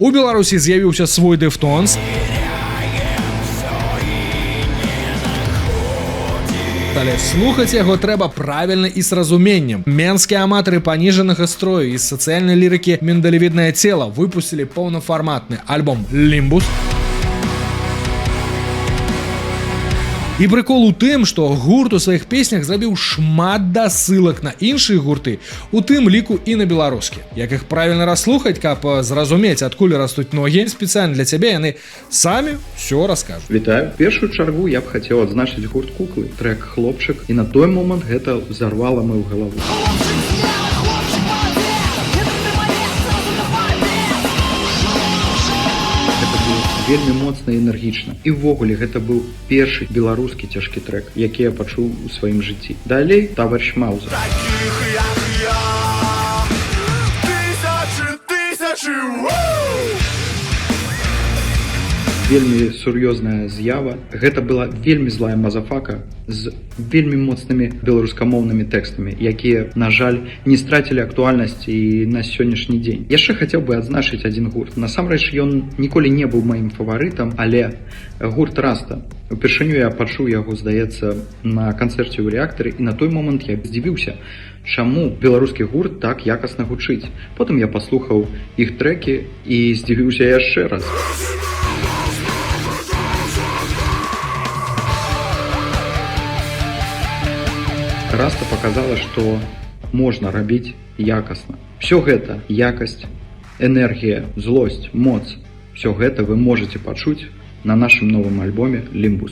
У Беларусі з'явіўся свой Deftones. Але слухаць яго трэба правільна і з разуменнем. Менскія аматары паніжанага строю і сацыяльнай лірыкі «Миндалевидное тело» выпусцілі поўнафарматны альбом «Лімбус». І прыкол у тым, што гурт у сваіх песнях зрабіў шмат дасылак на іншыя гурты, у тым ліку і на беларускі. Як іх правільна расслухаць, каб зразумець, адкуль растуць ногі, спецыяльна для цябе яны самі ўсё раскажуць. Вітаю. В першую чаргу я б хацеў адзначыць гурт «Куклы», трэк «Хлопчык», і на той момант гэта ўзарвала маю галаву. Вельмі моцна і энергічна. І ўвогуле гэта быў першы беларускі цяжкі трэк, які я пачуў у сваім жыцці. Далей таварыш Маузер. Вельмі сур'ёзная з'ява. Гэта была вельмі злая мазафака з вельмі моцнымі беларускамоўнымі тэкстамі, якія, на жаль, не страцілі актуальнасці і на сённяшні дзень. Яшчэ хацеў бы адзначыць адзін гурт. Насамрэч, ён ніколі не быў маім фаварытам, але гурт «Раста». Упершыню я пачуў яго, здаецца, на канцэрце ў «Рэактары», і на той момант я здзівіўся, чаму беларускі гурт так якасна гучыць. Потым я паслухаў іх трэкі і здзівіўся яшчэ раз. «Раста» показала, што можна рабіць якасна. Всё гэта — якасць, энергія, злосць, моц — всё гэта вы можете пачуць на нашым новым альбоме «Лімбус».